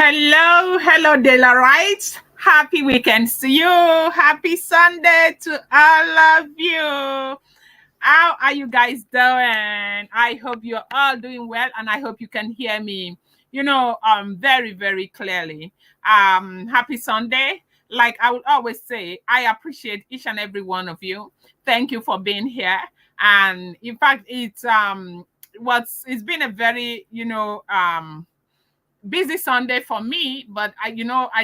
Hello, Delarites. Happy weekend to you. Happy Sunday to all of you. How are you guys doing? I hope you're all doing well, and I hope you can hear me, very, very clearly. Happy Sunday. Like I would always say, I appreciate each and every one of you. Thank you for being here. And in fact, it's been a very, busy Sunday for me, but I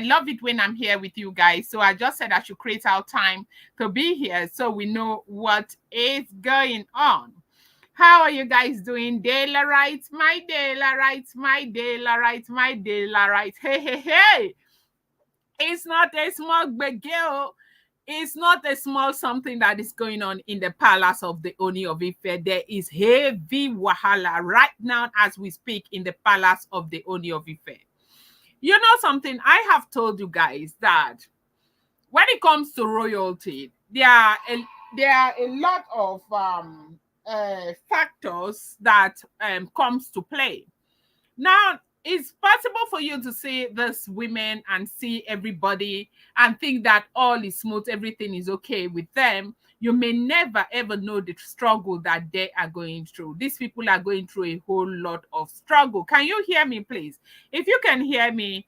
love it when I'm here with you guys. So I just said I should create our time to be here so we know what is going on. How are you guys doing? Daylarites, my Daylarites, my Daylarites, my Daylarites. Hey, hey, hey. It's not a small big deal. It's not a small something that is going on in the palace of the Ooni of Ife. There is heavy wahala right now as we speak in the palace of the Ooni of Ife. You know something? I have told you guys that when it comes to royalty, there are a lot of factors that comes to play. Now, it's possible for you to see these women and see everybody and think that all is smooth, everything is okay with them. You may never ever know the struggle that they are going through. These people are going through a whole lot of struggle. Can you hear me, please? If you can hear me,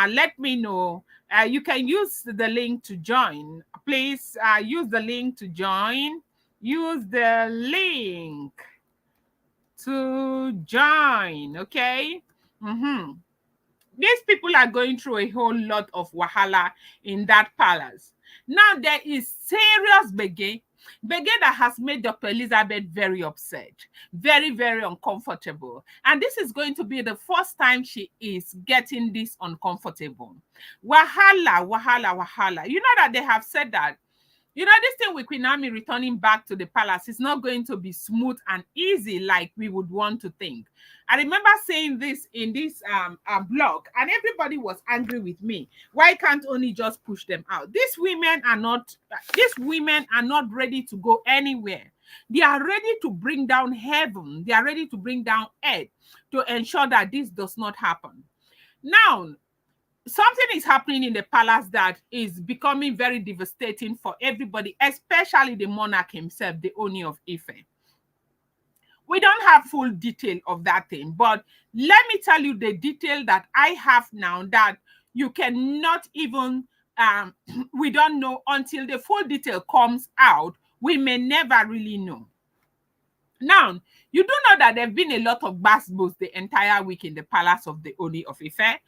let me know. You can use the link to join. Please use the link to join. Use the link to join, okay? These people are going through a whole lot of wahala in that palace. Now there is serious Bege that has made Dr. Elizabeth very upset, very, very uncomfortable. And this is going to be the first time she is getting this uncomfortable. Wahala. You know that they have said that this thing with Queen Naomi returning back to the palace is not going to be smooth and easy like we would want to think. I remember saying this in this blog, and everybody was angry with me. Why can't Ooni just push them out? These women are not ready to go anywhere. They are ready to bring down heaven. They are ready to bring down earth to ensure that this does not happen. Now, something is happening in the palace that is becoming very devastating for everybody, especially the monarch himself, the Ooni of Ife. We don't have full detail of that thing, but let me tell you the detail that I have now that you cannot even, we don't know until the full detail comes out. We may never really know. Now, you do know that there have been a lot of basketballs the entire week in the palace of the Ooni of Ife.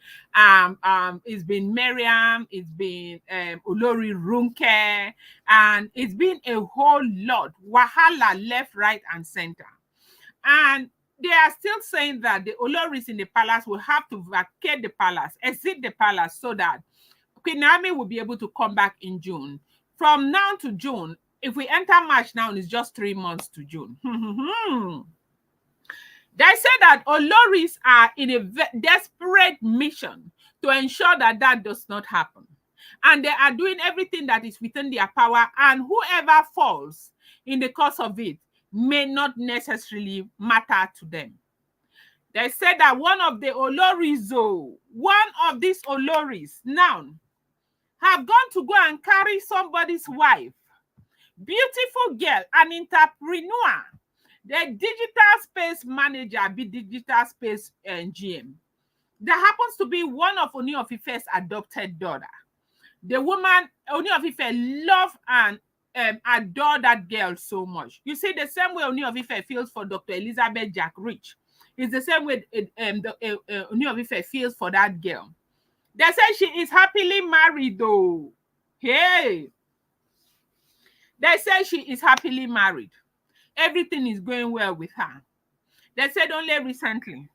It's been Miriam, it's been Olori Runke, and it's been a whole lot. Wahala left, right, and center. And they are still saying that the Oloris in the palace will have to vacate the palace, exit the palace, so that Queen Naomi will be able to come back in June. From now to June, if we enter March now, it's just 3 months to June. They say that Oloris are in a desperate mission to ensure that that does not happen. And they are doing everything that is within their power, and whoever falls in the course of it may not necessarily matter to them. They said that one of these Oloris now have gone to go and carry somebody's wife. Beautiful girl, an entrepreneur, the digital space manager, be digital space GM. That happens to be one of Ooni of Ife's adopted daughter. The woman, Ooni of Ife, love and adore that girl so much. You see, the same way Ooni of Ife feels for Dr. Elizabeth Jack Rich is the same way Ooni of Ife feels for that girl. They say she is happily married though. Hey! They say she is happily married. Everything is going well with her. They said only recently,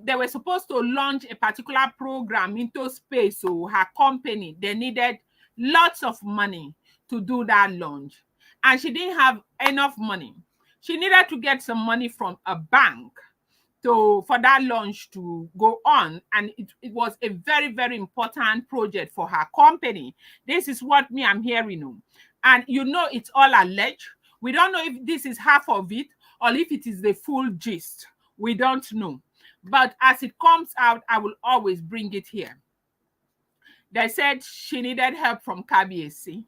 they were supposed to launch a particular program into space. So her company, they needed lots of money to do that launch. And she didn't have enough money. She needed to get some money from a bank for that launch to go on. And it was a very, very important project for her company. This is what I'm hearing. And it's all alleged. We don't know if this is half of it or if it is the full gist. We don't know. But as it comes out, I will always bring it here. They said she needed help from KBAC.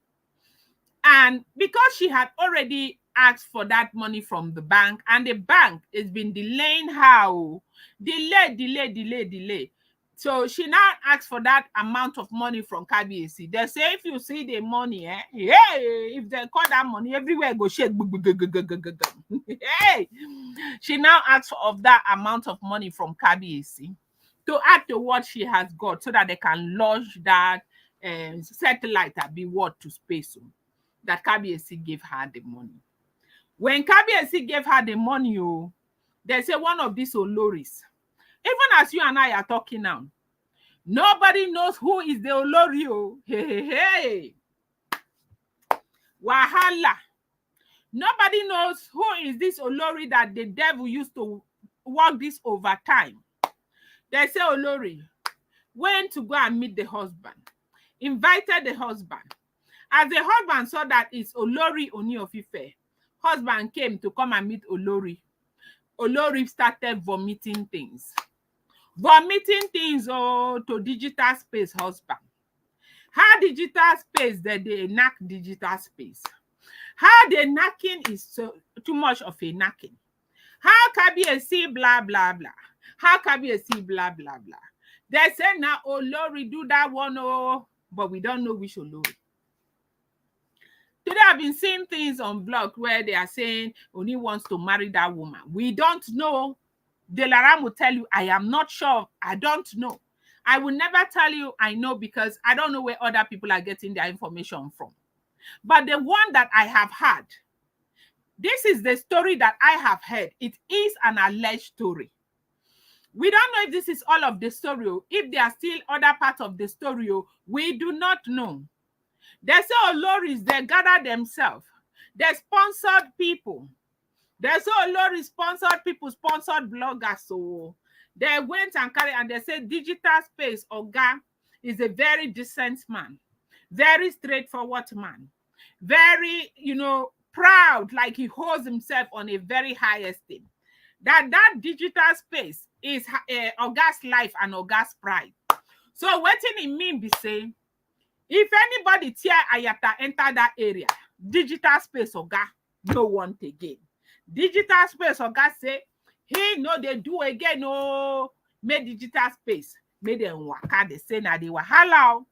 And because she had already asked for that money from the bank, and the bank has been delaying her, delay. So she now asked for that amount of money from KBAC. They say if you see the money, if they call that money, everywhere go shake. Hey, she now asked of that amount of money from KBAC to add to what she has got so that they can launch that satellite that be what to space. That KBAC gave her the money. When KBAC gave her the money, they say one of these Oloris, even as you and I are talking now, nobody knows who is the Olori. Hey. Wahala. Nobody knows who is this Olori that the devil used to work this overtime. They say Olori went to go and meet the husband, invited the husband. As the husband saw that it's Olori Ooni of Ife, husband came to come and meet Olori. Olori started vomiting things. To digital space husband. How digital space that they knack digital space. How the knacking is so too much of a knacking. How KBAC blah blah blah. How KBAC blah blah blah. They say now Olori do that one, but we don't know which Olori. Today I've been seeing things on blog where they are saying Ooni wants to marry that woman. We don't know. Delaram will tell you, I am not sure. I don't know. I will never tell you I know because I don't know where other people are getting their information from. But the one that I have heard, this is the story that I have heard. It is an alleged story. We don't know if this is all of the story. If there are still other parts of the story, we do not know. They say Oloris, they gather themselves. They sponsored people. They say Olori sponsored people, sponsored bloggers. So they went and carried, and they said digital space Oga is a very decent man, very straightforward man, very, proud, like he holds himself on a very high esteem. That digital space is Oga's life and Oga's pride. So what it mean be saying, if anybody tear Ayata enter that area, digital space Oga no want again. Digital space Oga say, he no they do again, make digital space, make them waka, they say na they wahala.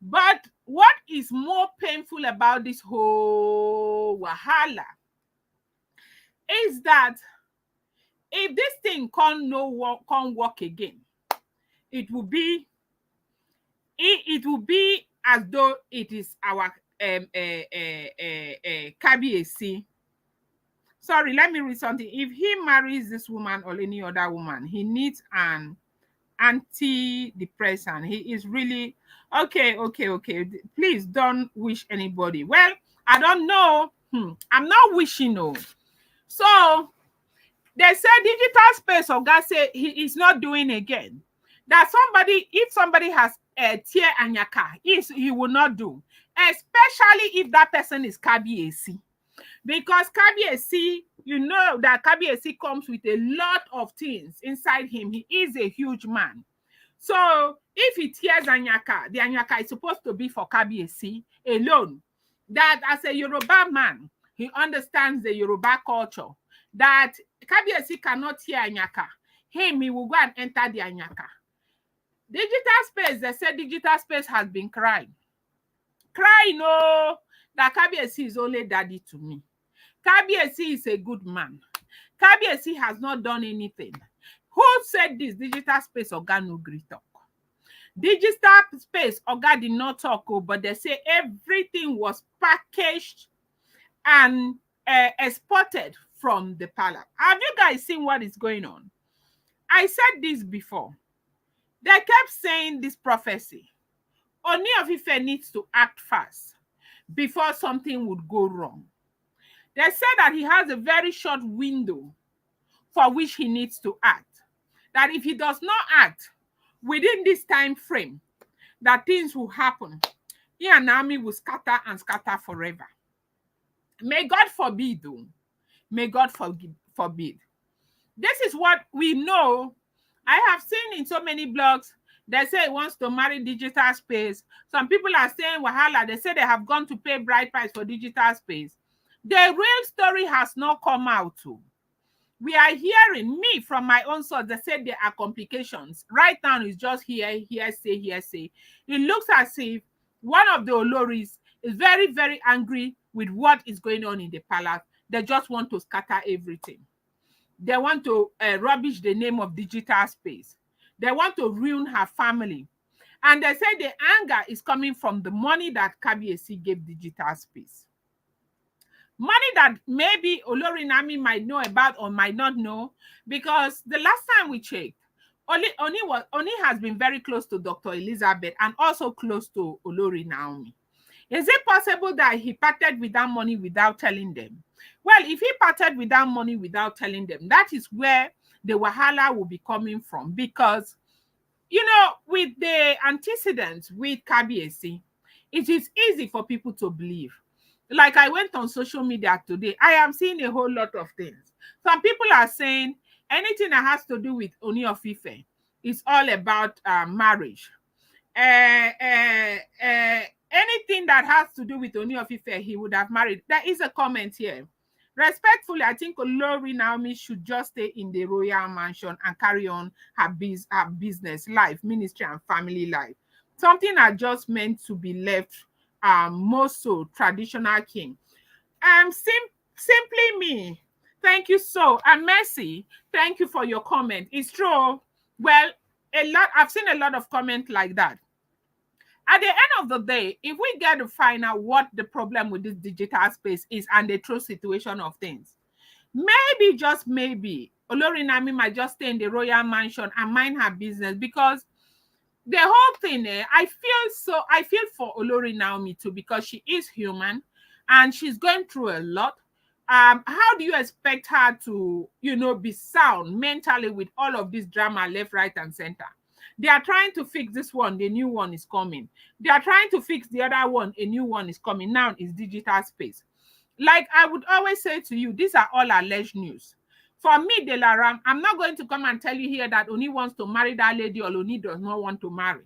But what is more painful about this whole wahala is that if this thing can't work again, it will be as though it is our KBAC. Sorry, let me read something. If he marries this woman or any other woman, he needs an antidepressant. He is really okay. Please don't wish anybody. Well, I don't know. I'm not wishing. No. So they say digital space of God say he is not doing again. That if somebody has a tear and your car, he will not do, especially if that person is KBAC. Because KBAC, you know that KBAC comes with a lot of things inside him. He is a huge man. So if he tears Anyaka, the Anyaka is supposed to be for KBAC alone. That as a Yoruba man, he understands the Yoruba culture. That KBAC cannot tear Anyaka. He will go and enter the Anyaka. Digital space, they said digital space has been crying. That KBAC is only daddy to me. KBAC is a good man. KBAC has not done anything. Who said this? Digital space Oga no gree talk. Digital space Oga did not talk, but they say everything was packaged and exported from the palace. Have you guys seen what is going on? I said this before. They kept saying this prophecy. Ooni of Ife needs to act fast before something would go wrong. They said that he has a very short window for which he needs to act. That if he does not act within this time frame, that things will happen. He and Naomi will scatter and scatter forever. May God forbid, though. May God forbid. This is what we know I have seen in so many blogs, they say he wants to marry digital space. Some people are saying wahala. They say they have gone to pay bride price for digital space. The real story has not come out too. We are hearing me from my own source. They said there are complications. Right now, it's just hearsay. It looks as if one of the Oloris is very, very angry with what is going on in the palace. They just want to scatter everything. They want to rubbish the name of digital space. They want to ruin her family. And they say the anger is coming from the money that KBC gave digital space. Money that maybe Olori Naomi might know about or might not know, because the last time we checked, Oni has been very close to Dr. Elizabeth and also close to Olori Naomi. Is it possible that he parted with that money without telling them? Well, if he parted with that money without telling them, that is where the wahala will be coming from. Because, with the antecedents with KBC, it is easy for people to believe. Like I went on social media today, I am seeing a whole lot of things. Some people are saying anything that has to do with Ooni of Ife is all about marriage. Anything that has to do with Ooni of Ife, he would have married. There is a comment here. Respectfully, I think Olori Naomi should just stay in the royal mansion and carry on her business life, ministry and family life. Something are just meant to be left more so traditional king. Simply me. Thank you and Mercy. Thank you for your comment. It's true. Well, I've seen a lot of comments like that. At the end of the day, if we get to find out what the problem with this digital space is and the true situation of things, maybe, just maybe, Olori Naomi might just stay in the royal mansion and mind her business, because the whole thing, I feel for Olori Naomi too, because she is human and she's going through a lot. How do you expect her to, be sound mentally with all of this drama left, right, and center? They are trying to fix this one, the new one is coming. They are trying to fix the other one, a new one is coming. Now is digital space. Like I would always say to you, these are all alleged news. For me, Delaram, I'm not going to come and tell you here that Ooni wants to marry that lady or Ooni does not want to marry.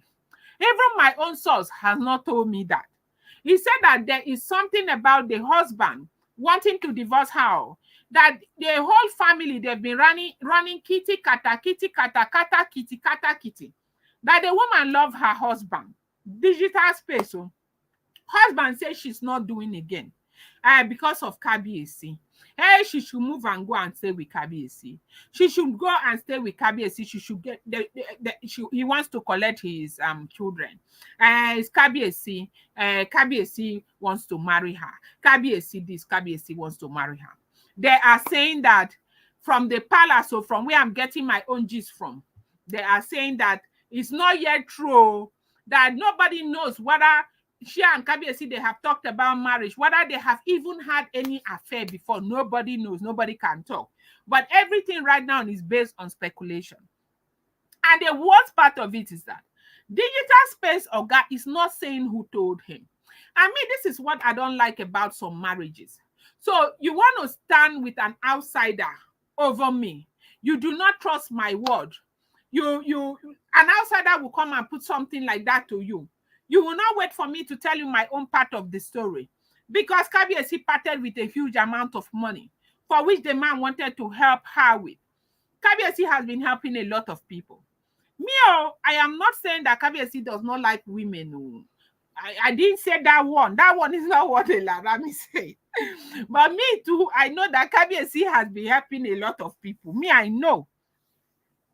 Even my own source has not told me that. He said that there is something about the husband wanting to divorce her, that the whole family, they've been running kitty kata, kitty kata, kata, kitty kata, kitty. That the woman loves her husband. Digital space. So husband says she's not doing again because of KBC. Hey, she should move and go and stay with KBC. She should go and stay with KBC. She should get he wants to collect his children. It's KBC. KBC wants to marry her. KBC this. KBC wants to marry her. They are saying that from the palace, so from where I'm getting my own gist from, they are saying that it's not yet true, that nobody knows whether she and Kabiyesi, they have talked about marriage, whether they have even had any affair before. Nobody knows, nobody can talk. But everything right now is based on speculation. And the worst part of it is that digital space Oga is not saying who told him. I mean, this is what I don't like about some marriages. So you want to stand with an outsider over me. You do not trust my word. An outsider will come and put something like that to you. You will not wait for me to tell you my own part of the story, because Kabiyesi parted with a huge amount of money for which the man wanted to help her with. Kabiyesi has been helping a lot of people. Me, I am not saying that Kabiyesi does not like women. I didn't say that one. That one is not what Elarami said. But me too, I know that Kabiyesi has been helping a lot of people. Me, I know.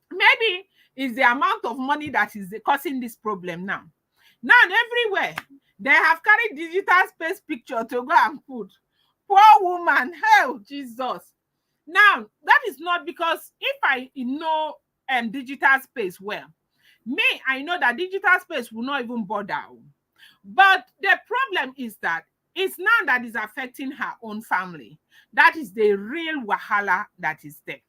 Maybe it's the amount of money that is causing this problem now. Now, everywhere, they have carried digital space picture to go and put. Poor woman, hell, Jesus. Now, that is not because if I know digital space well, me, I know that digital space will not even bother. But the problem is that it's now that is affecting her own family. That is the real wahala that is there.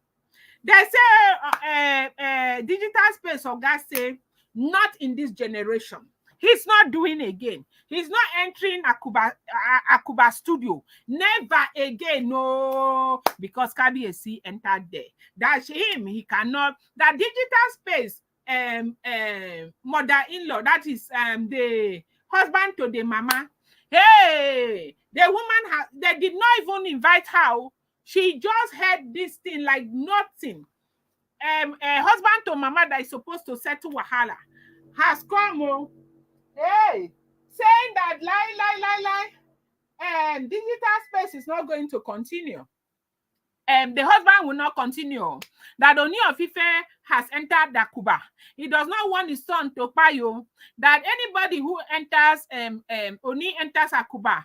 They say digital space, or guys say, not in this generation. He's not doing again. He's not entering Akuba studio. Never again, no. Because Kabiyesi entered there. That's him. He cannot. That digital space, mother-in-law, that is the husband to the mama. Hey, the woman they did not even invite her. She just heard this thing like nothing. A husband to mama that is supposed to settle wahala has come. Oh, hey, saying that lie, and digital space is not going to continue. The husband will not continue. That Ooni of Ife has entered the Kuba. He does not want his son to payo. That anybody who enters Ooni enters Akuba,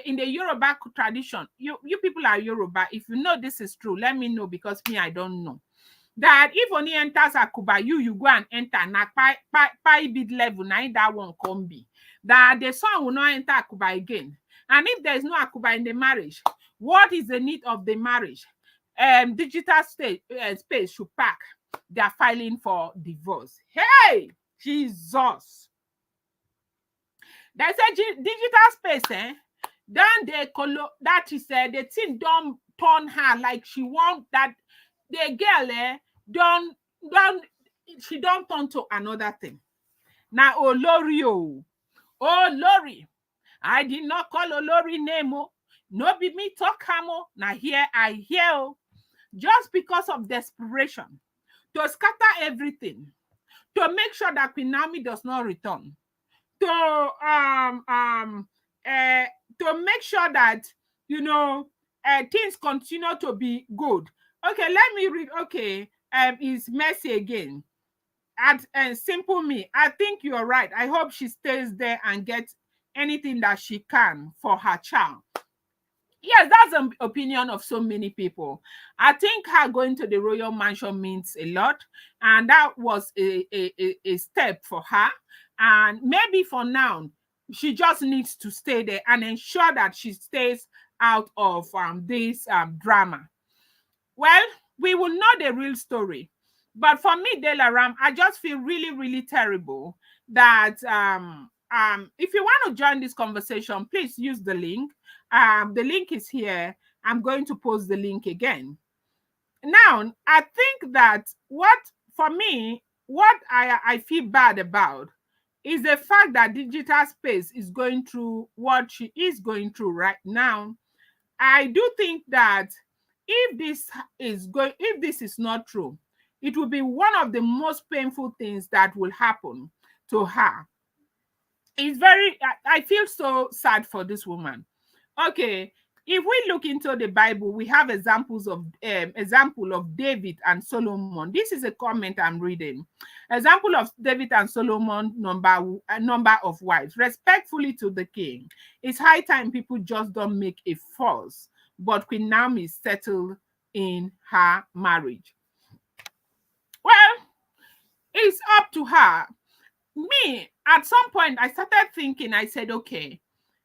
in the Yoruba tradition, you people are Yoruba. If you know this is true, let me know, because me, I don't know. That if Ooni enters Akuba, you go and enter na pi bid level, na that one come be. That the son will not enter Akuba again. And if there is no Akuba in the marriage, what is the need of the marriage? Digital space should pack. They are filing for divorce. Hey, Jesus! They say digital space, then that is the thing don't turn her like she want that. The girl don't she don't turn to another thing. Now Olori, Olori, I did not call Olori name. No be me talk hamo. Now here I hear. Just because of desperation to scatter everything, to make sure that Queen Naomi does not return, to make sure that things continue to be good. Okay, let me read. Okay, is Mercy again at Simple Me. I think you're right. I hope she stays there and gets anything that she can for her child. Yes, that's an opinion of so many people. I think her going to the royal mansion means a lot, and that was a step for her. And maybe for now, she just needs to stay there and ensure that she stays out of this drama. Well, we will know the real story. But for me, Delaram, I just feel really, really terrible that if you want to join this conversation, please use the link. The link is here. I'm going to post the link again. Now, I think that what I feel bad about is the fact that digital space is going through what she is going through right now. I do think that if this is not true, it will be one of the most painful things that will happen to her. I feel so sad for this woman. Okay, if we look into the Bible, we have example of David and Solomon. This is a comment I'm reading. Example of David and Solomon, number of wives. Respectfully to the king. It's high time people just don't make a fuss. But Queen Naomi is settled in her marriage. Well, it's up to her. Me, at some point, I started thinking, I said, okay,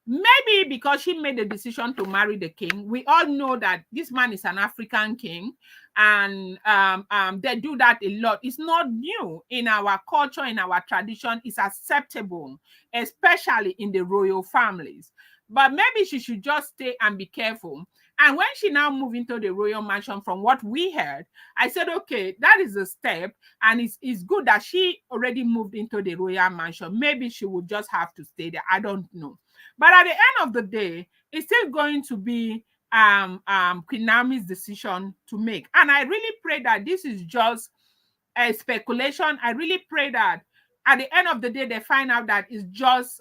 maybe because she made the decision to marry the king. We all know that this man is an African king, and they do that a lot. It's not new in our culture, in our tradition. It's acceptable, especially in the royal families. But maybe she should just stay and be careful. And when she now moved into the royal mansion, from what we heard, I said, okay, that is a step. And it's good that she already moved into the royal mansion. Maybe she would just have to stay there. I don't know. But at the end of the day, it's still going to be Queen Naomi's decision to make. And I really pray that this is just a speculation. I really pray that at the end of the day, they find out that it's just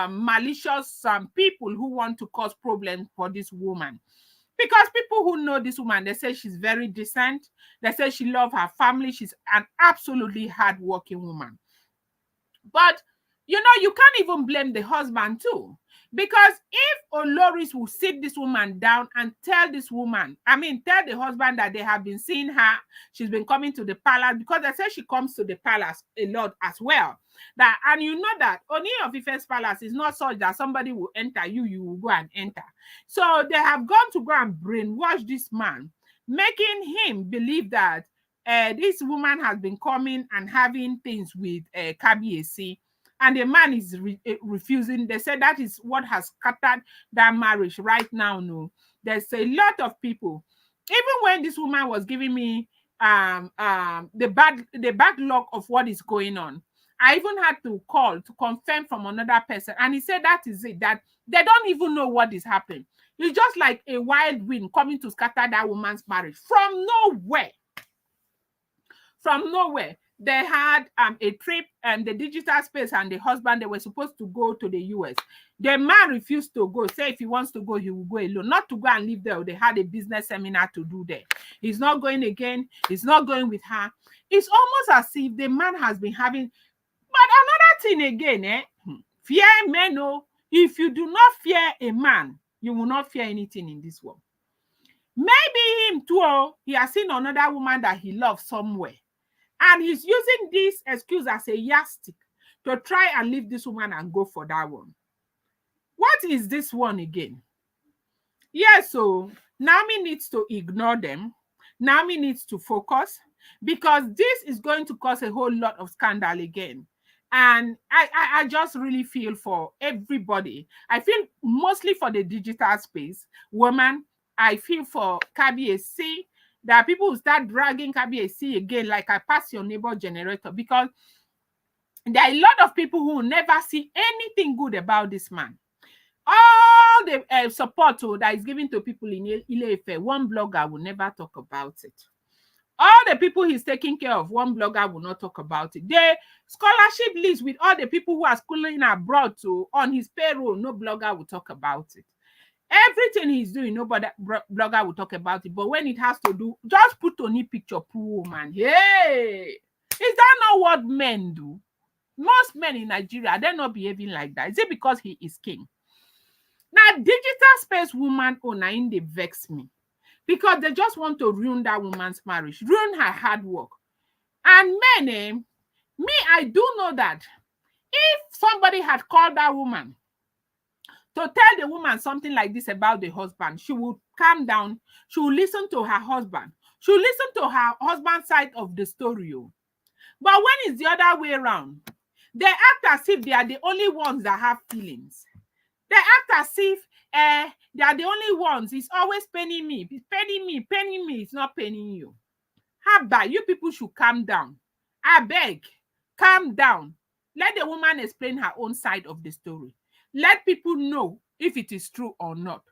malicious people who want to cause problems for this woman. Because people who know this woman, they say she's very decent. They say she loves her family. She's an absolutely hardworking woman. But, you can't even blame the husband too. Because if Oloris will sit this woman down and tell the husband that they have been seeing her, she's been coming to the palace, because they say she comes to the palace a lot as well. And you know that Ooni of Ife's palace is not such that somebody will enter you will go and enter. So they have gone to go and brainwash this man, making him believe that this woman has been coming and having things with Kabiyesi. and the man is refusing. They say that is what has scattered that marriage right now. No, there's a lot of people. Even when this woman was giving me the backlog of what is going on, I even had to call to confirm from another person, and he said that is it, that they don't even know what is happening. It's just like a wild wind coming to scatter that woman's marriage from nowhere. From nowhere. They had a trip, and the digital space and the husband, they were supposed to go to the US. The man refused to go. Say if he wants to go, he will go alone. Not to go and live there. They had a business seminar to do there. He's not going again. He's not going with her. It's almost as if the man has been having. But another thing again, fear men. No, if you do not fear a man, you will not fear anything in this world. Maybe him too. He has seen another woman that he loves somewhere. And he's using this excuse as a yardstick to try and leave this woman and go for that one. What is this one again? Yes, so Naomi needs to ignore them. Naomi needs to focus, because this is going to cause a whole lot of scandal again. And I just really feel for everybody. I feel mostly for the digital space woman. I feel for Kabiyesi. There are people who start dragging Kabiyesi again, like I pass your neighbor generator, because there are a lot of people who never see anything good about this man. All the support that is given to people in Ile-Ife, one blogger will never talk about it. All the people he's taking care of, one blogger will not talk about it. The scholarship list with all the people who are schooling abroad on his payroll, no blogger will talk about it. Everything he's doing, nobody blogger will talk about it. But when it has to do, just put Ooni picture, poor woman. Hey, is that not what men do? Most men in Nigeria, they're not behaving like that. Is it because he is king? Now, digital space woman in they vex me, because they just want to ruin that woman's marriage, ruin her hard work. And men, me, I do know that if somebody had called that woman to tell the woman something like this about the husband, she would calm down. She will listen to her husband. She will listen to her husband's side of the story. But when it's the other way around, they act as if they are the only ones that have feelings. They act as if they are the only ones. It's always paining me. It's paining me, paining me. It's not paining you. How about you people should calm down? I beg, calm down. Let the woman explain her own side of the story. Let people know if it is true or not.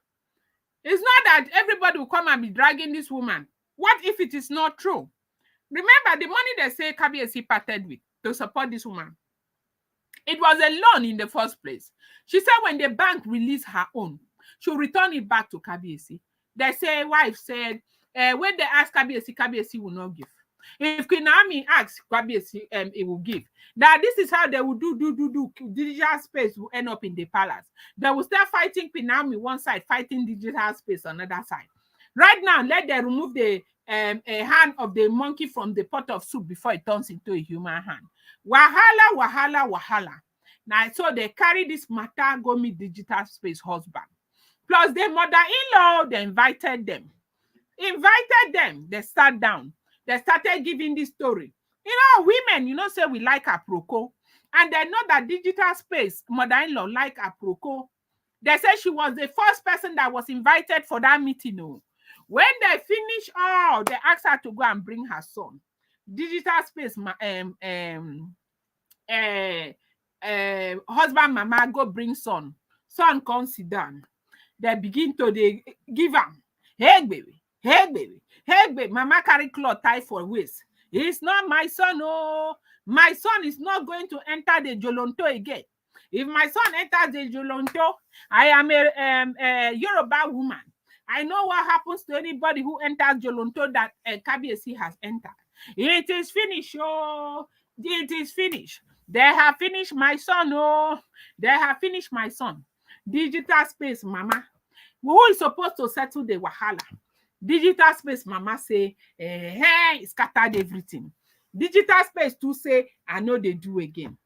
It's not that everybody will come and be dragging this woman. What if it is not true? Remember, the money they say Kabiyesi parted with to support this woman, it was a loan in the first place. She said when the bank released her own, she'll return it back to Kabiyesi. They say, wife said, when they ask Kabiyesi, Kabiyesi will not give. If Queen Naomi asks Kabiyesi, it will give. Now, this is how they will do. Digital space will end up in the palace. They will start fighting Queen Naomi one side, fighting digital space on another side. Right now, let them remove the hand of the monkey from the pot of soup before it turns into a human hand. Wahala, wahala, wahala. Now, so they carry this matter, go meet digital space husband. Plus, their mother-in-law, they invited them. They sat down. They started giving this story. Women, say we like aproko. And they know that digital space, mother-in-law, like aproko. They said she was the first person that was invited for that meeting. When they finish all, they asked her to go and bring her son. Digital space, husband, mama, go bring son. Son come sit down. They begin to give am. Hey, baby. Hey, baby. Hey, baby. Mama carry cloth tie for waist. It's not my son. Oh, my son is not going to enter the Jolonto again. If my son enters the Jolonto, I am a Yoruba woman. I know what happens to anybody who enters Jolonto that Kabiyesi has entered. It is finished. Oh, it is finished. They have finished my son. Oh, they have finished my son. Digital space, mama. Who is supposed to settle the wahala? Digital space, mama say, hey, scattered everything. Digital space to say, I know they do again.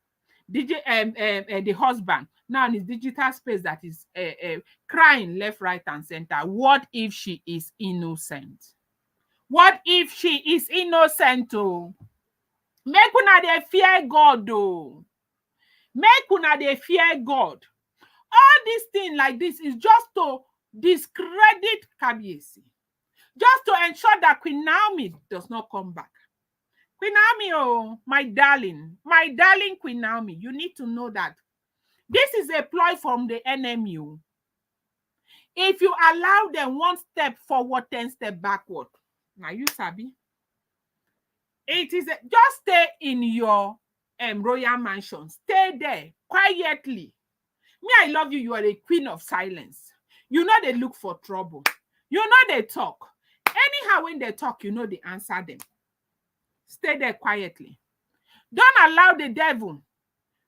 The husband now in his digital space that is crying left, right, and center. What if she is innocent? What if she is innocent? Oh, make una dey fear God. Oh, Make una dey fear God. All this thing like this is just to discredit Kabiyesi, just to ensure that Queen Naomi does not come back. Queen Naomi, oh, my darling Queen Naomi, you need to know that this is a ploy from the enemy. If you allow them one step forward, 10 steps backward, now you sabi. It is just stay in your royal mansion. Stay there quietly. Me, I love you. You are a queen of silence. You know they look for trouble. You know they talk. Anyhow, when they talk, you know they answer them. Stay there quietly. Don't allow the devil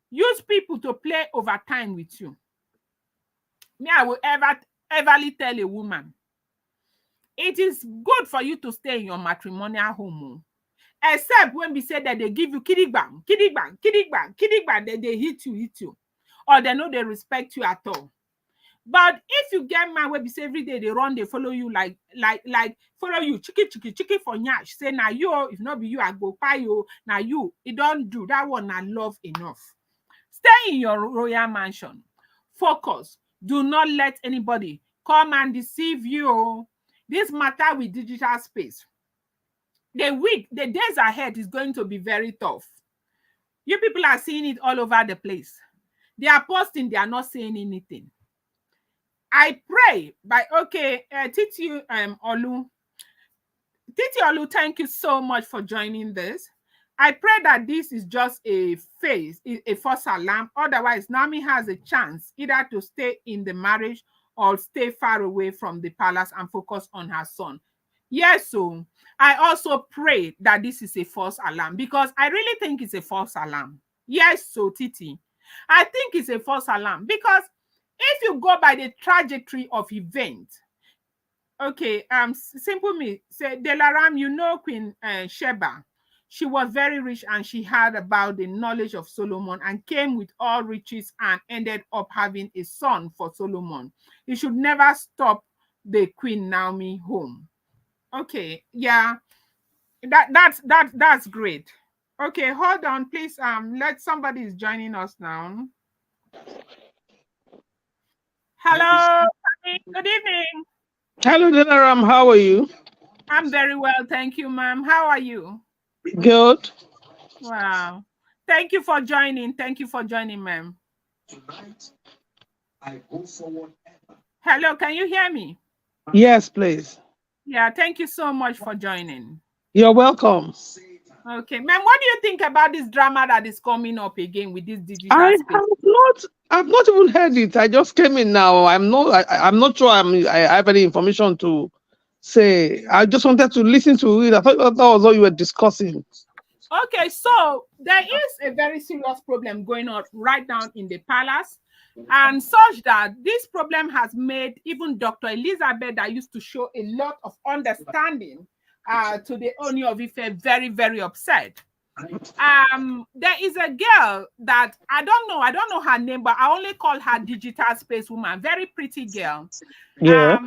use people to play over time with you. Me, I will everly tell a woman, it is good for you to stay in your matrimonial home, except when we say that they give you kidigbang, they hit you, or they know they respect you at all. But if you get man where we say every day they run, they follow you like follow you, chicky for nyash. Say now you, if not be you, I go buy you. Now you, it don't do that one. I love enough. Stay in your royal mansion. Focus. Do not let anybody come and deceive you. This matter with digital space. The days ahead is going to be very tough. You people are seeing it all over the place. They are posting, they are not saying anything. I pray by Titi Olu. Titi Olu, thank you so much for joining this. I pray that this is just a phase, a false alarm. Otherwise, Naomi has a chance either to stay in the marriage or stay far away from the palace and focus on her son. Yes, so I also pray that this is a false alarm because I really think it's a false alarm. Yes, so Titi, I think it's a false alarm because if you go by the trajectory of events, okay, simple me say Delaram, you know Queen Sheba. She was very rich and she had about the knowledge of Solomon and came with all riches and ended up having a son for Solomon. It should never stop the Queen Naomi home. Okay, yeah, that's great. Okay, hold on, please. Let somebody is joining us now. Hello, good evening. Hello, Delaram. How are you? I'm very well, thank you, ma'am. How are you? Good. Wow. Thank you for joining. Thank you for joining, ma'am. Hello, can you hear me? Yes, please. Yeah, thank you so much for joining. You're welcome. Okay, ma'am, what do you think about this drama that is coming up again with this digital I space? I've not even heard it. I just came in now. I'm not sure I have any information to say. I just wanted to listen to it. I thought that was all you were discussing. Okay, so there is a very serious problem going on right now in the palace, and such that this problem has made even Dr. Elizabeth, that used to show a lot of understanding to the Ooni of Ife, very, very upset. There is a girl that I don't know her name, but I only call her digital space woman, very pretty girl. Yeah.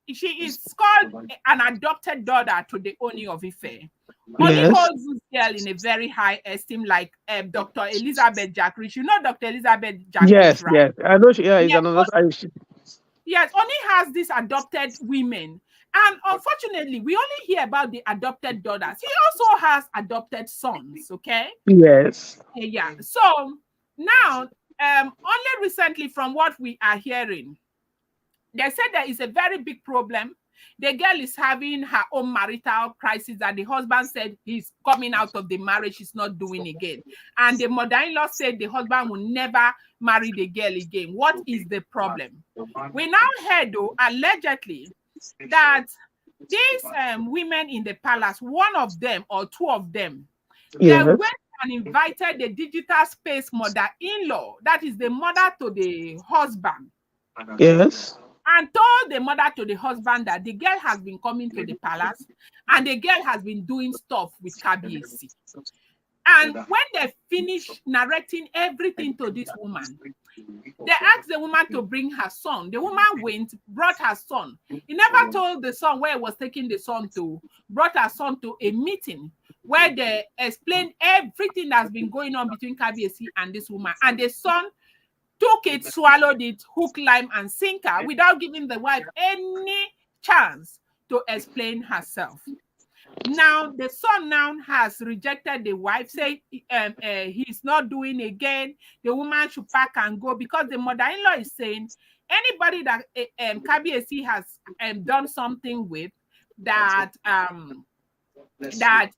She is called an adopted daughter to the Ooni of Ife. Ooni Yes. holds this girl in a very high esteem, like Dr. Elizabeth Jackrich. You know Dr. Elizabeth Jackrich, Yes. right? Yes. I know. Yeah. Is Yes, another. yes, Ooni has these adopted women. And unfortunately, we only hear about the adopted daughters. He also has adopted sons, okay? Yes. Yeah. So now, only recently, from what we are hearing, they said there is a very big problem. The girl is having her own marital crisis that the husband said he's coming out of the marriage, he's not doing again. And the mother-in-law said the husband will never marry the girl again. What is the problem? We now heard, though, allegedly, that these women in the palace, one of them or two of them, they Yes. went and invited the digital space mother-in-law, that is the mother to the husband, Yes. and told the mother to the husband that the girl has been coming to the palace and the girl has been doing stuff with Kabiyesi. And when they finished narrating everything to this woman, they asked the woman to bring her son. The woman went, brought her son. He never told the son where he was taking the son to, brought her son to a meeting where they explained everything that's been going on between Kabiyesi and this woman. And the son took it, swallowed it, hook, line, and sinker without giving the wife any chance to explain herself. Now the son now has rejected the wife, say he's not doing again. The woman should pack and go because the mother-in-law is saying anybody that Kabiyesi has done something with that that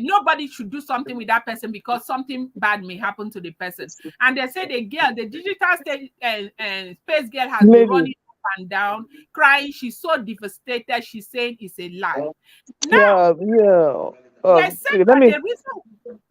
nobody should do something with that person because something bad may happen to the person. And they say the girl, the digital space girl, has been Maybe. running up and down, crying. She's so devastated. She's saying it's a lie. Now, Yeah, yeah. they said Let that me. the reason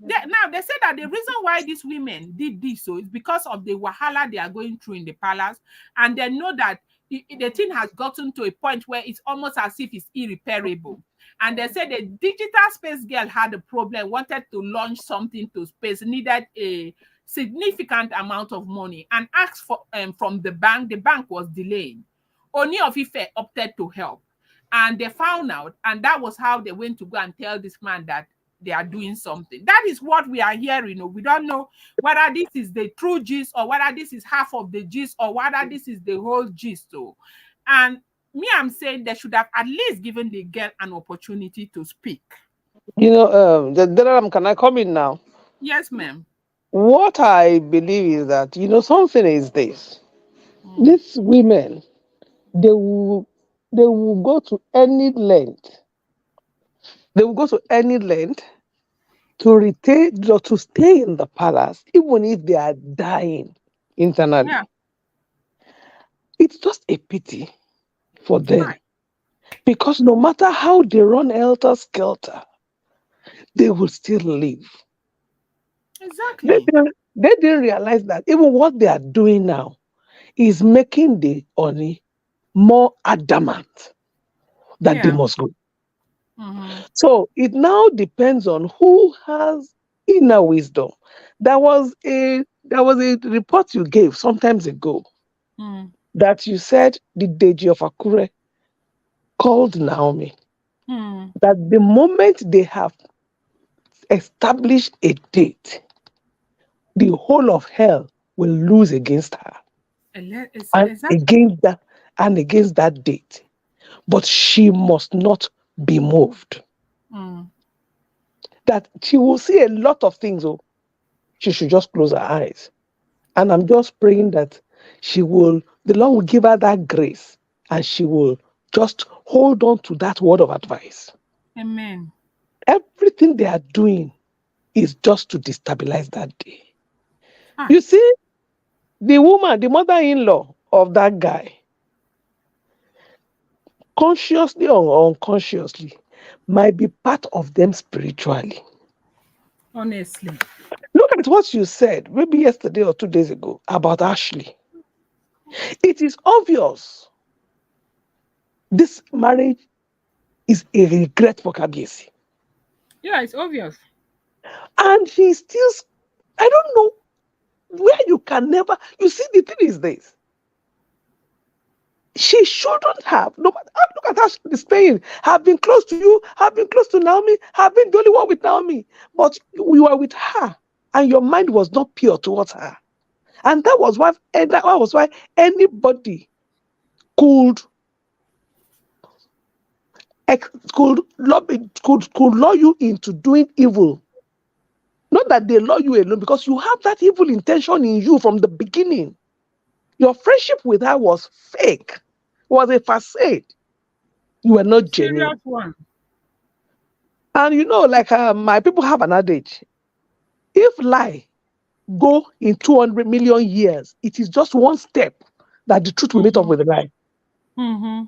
they said that the reason why these women did this so is because of the wahala they are going through in the palace, and they know that the thing has gotten to a point where it's almost as if it's irreparable. And they said the digital space girl had a problem, wanted to launch something to space, needed a significant amount of money, and asked for from the bank. The bank was delaying. Ooni of Ife opted to help, and they found out, and that was how they went to go and tell this man that they are doing something. That is what we are hearing. We don't know whether this is the true gist or whether this is half of the gist or whether this is the whole gist. So, and me, I'm saying they should have at least given the girl an opportunity to speak. Can I come in now? Yes, ma'am. What I believe is that, something is this. Mm. These women, they will, they will go to any length. They will go to any length to retain or to stay in the palace, even if they are dying Yeah. internally. It's just a pity for them Right. because no matter how they run helter skelter, they will still live. They Exactly. didn't, they didn't realize that even what they are doing now is making the Oni more adamant that they Yeah. must go. Mm-hmm. So it now depends on who has inner wisdom. There was a report you gave sometimes ago Mm. that you said the Deji of Akure called Naomi Mm. that the moment they have established a date, the whole of hell will lose against her and Exactly. against that date. But she must not be moved. Mm. That she will see a lot of things. Oh, she should just close her eyes. And I'm just praying that the Lord will give her that grace and she will just hold on to that word of advice. Amen. Everything they are doing is just to destabilize that day. Ah, You see, the woman, the mother in law of that guy, consciously or unconsciously, might be part of them spiritually. honestly. Look at what you said, maybe yesterday or 2 days ago, about Ashley. It is obvious this marriage is a regret for Kabiesi. Yeah, it's obvious. And he still, I don't know where you can never, you see, the thing is this. She shouldn't have. No matter, look at how she's paying. Have been close to you, have been close to Naomi, have been the only one with Naomi. But you were with her, and your mind was not pure towards her. And that was why anybody could could lure you into doing evil. Not that they lure you alone, because you have that evil intention in you from the beginning. Your friendship with her was fake, was a facade. You were not genuine. Serious one. And like my people have an adage: if lie go in 200 million years, it is just one step that the truth will meet up Mm-hmm. with the lie. Mm-hmm.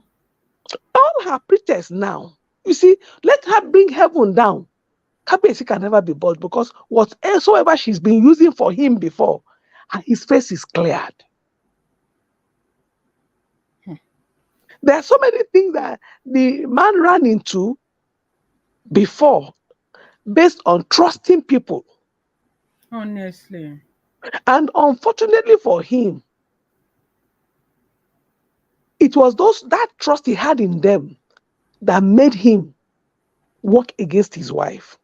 All her pretense now, you see, let her bring heaven down. Kabiyesi can never be bought because whatsoever she's been using for him before, his face is cleared. There are so many things that the man ran into before based on trusting people. Honestly. And unfortunately for him, it was that trust he had in them that made him work against his wife.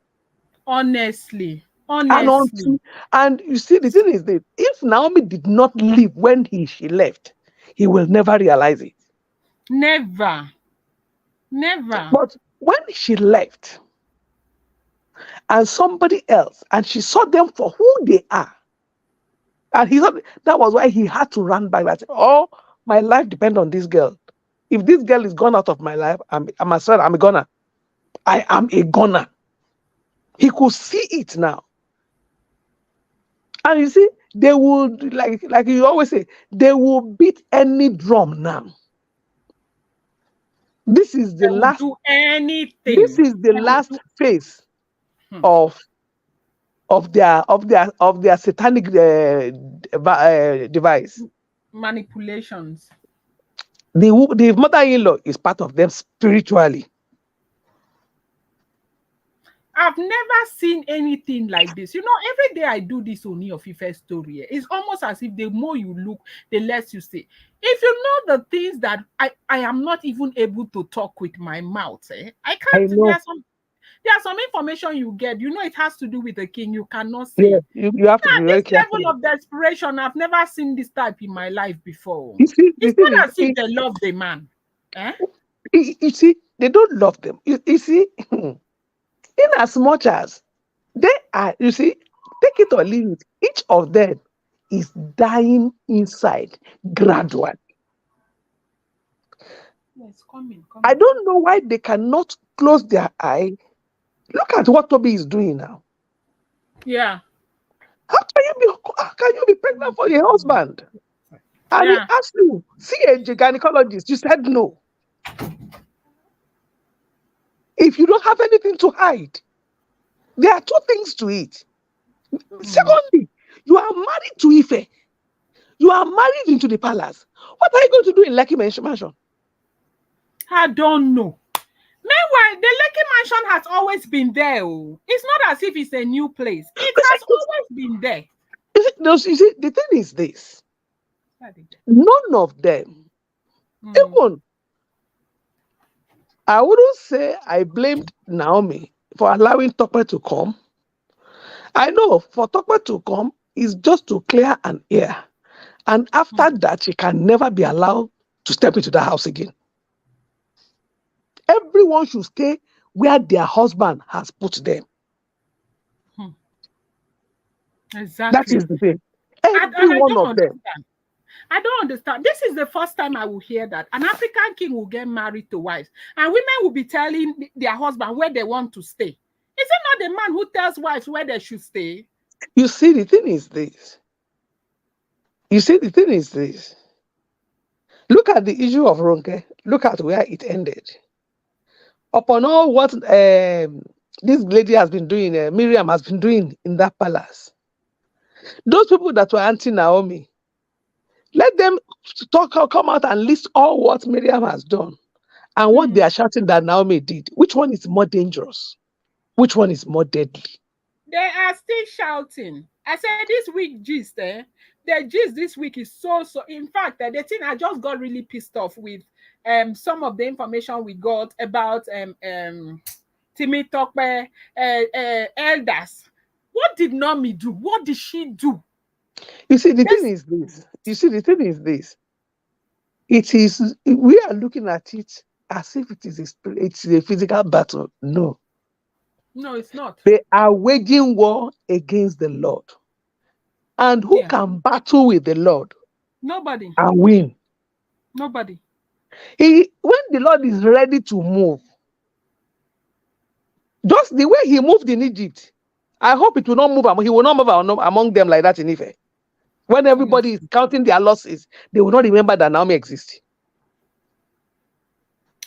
Honestly, And honestly, until, and you see, the thing is that if Naomi did not leave when she left, he will never realize it. never, never. But when she left and somebody else, and she saw them for who they are, and he thought that was why he had to run back. That oh, my life depends on this girl. If this girl is gone out of my life, I'm a son, I'm a goner. I am a goner. He could see it now. And you see, they would like you always say, they will beat any drum now. This is the They will last, do this anything. is the They will last do. phase Hmm. of their satanic device. Manipulations. The mother-in-law is part of them spiritually. I've never seen anything like this. You know, every day I do this Ooni of Ife story, it's almost as if the more you look, the less you see. If you know the things that I am not even able to talk with my mouth, I I can't. know. There are some information you get. You know, it has to do with the king. You cannot Yeah, say. you have to be Now, very this careful. level of desperation, I've never seen this type in my life before. You see, the It's thing is, not as if they love the man. Eh? you see, they don't love them. You see, in as much as they are, you see, take it or leave it, each of them is dying inside gradually. Yes, coming, I coming. don't know why they cannot close their eye. Look at what Toby is doing now. Yeah. How can you be pregnant for your husband? And he Yeah. asked you, see a gynecologist. You said no. If you don't have anything to hide, there are two things to it. Hmm. Secondly, you are married to Ife. You are married into the palace. What are you going to do in Lekki Mansion? I don't know. Meanwhile, the Lekki mansion has always been there. Oh. It's not as if it's a new place. It You has see, always been there. the thing is this: Daddy. none of them, Hmm. even I wouldn't say I blamed Naomi for allowing Tokwe to come. I know for Tokwe to come is just to clear an ear. And Hmm. after that, she can never be allowed to step into the house again. Everyone should stay where their husband has put them. Hmm. That Exactly. is the thing. And Every I one don't of them. understand. I don't understand. This is the first time I will hear that an African king will get married to wives, and women will be telling their husband where they want to stay. Is it not the man who tells wives where they should stay? You see, the thing is this. You see, the thing is this. Look at the issue of Ronke. Look at where it ended. Upon all what this lady has been doing, Miriam has been doing in that palace, those people that were anti Naomi, let them come out and list all what Miriam has done and what Hmm. they are shouting that Naomi did. Which one is more dangerous? Which one is more deadly? They are still shouting. I said this week gist, the gist this week is so. In fact, the thing I just got really pissed off with some of the information we got about Timi Tokpe elders. What did Nomi do? What did she do? You see, the thing This is this. You see, the thing is this. It is we are looking at it as if it's a physical battle. No, no, it's not. they are waging war against the Lord. And who Yeah, can battle with the Lord nobody, and win? nobody. When the Lord is ready to move, just the way he moved in Egypt, I hope it will not move. He will not move among them like that in Ife. When everybody is Honestly, counting their losses, they will not remember that Naomi exists.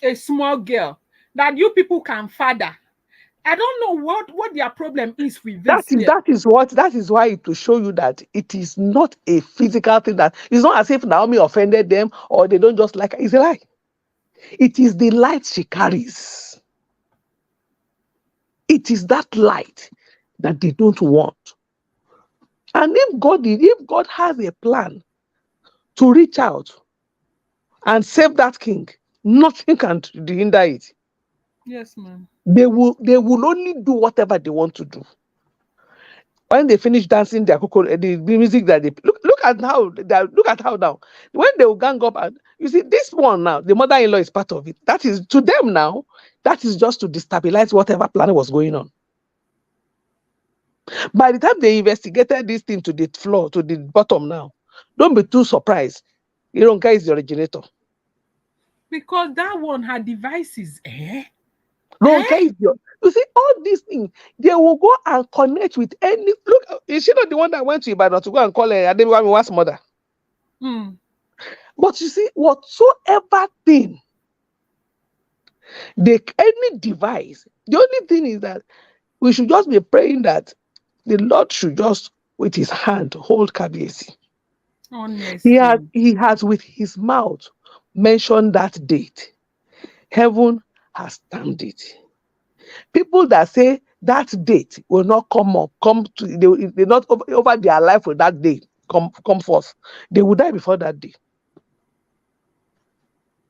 a small girl that you people can father. I don't know what their problem is with That this is girl. that is what that is why to show you that it is not a physical thing. That it's not as if Naomi offended them or they don't just like her. It's a lie. It is the light she carries. It is that light that they don't want. And if God has a plan to reach out and save that king, nothing can hinder it. Yes, ma'am. They will only do whatever they want to do. When they finish dancing their the music that they look at how now when they will gang up, and you see this one now, the mother-in-law is part of it. That is to them now. That is just to destabilize whatever plan was going on. By the time they investigated this thing to the floor, to the bottom now, don't be too surprised. Ironka is the originator. Because that one had devices. Eh? Ronke Eh? is your. You see all these things. They will go and connect with any. Look, is she not the one that went to Ibadan to go and call Adebowami's mother? Mm. But you see, whatsoever thing, any device, the only thing is that we should just be praying that the Lord should just with his hand hold Kabiesi. Honestly. He has with his mouth mentioned that date. Heaven has stamped it. People that say that date will not they not over their life with that day come forth. They will die before that day.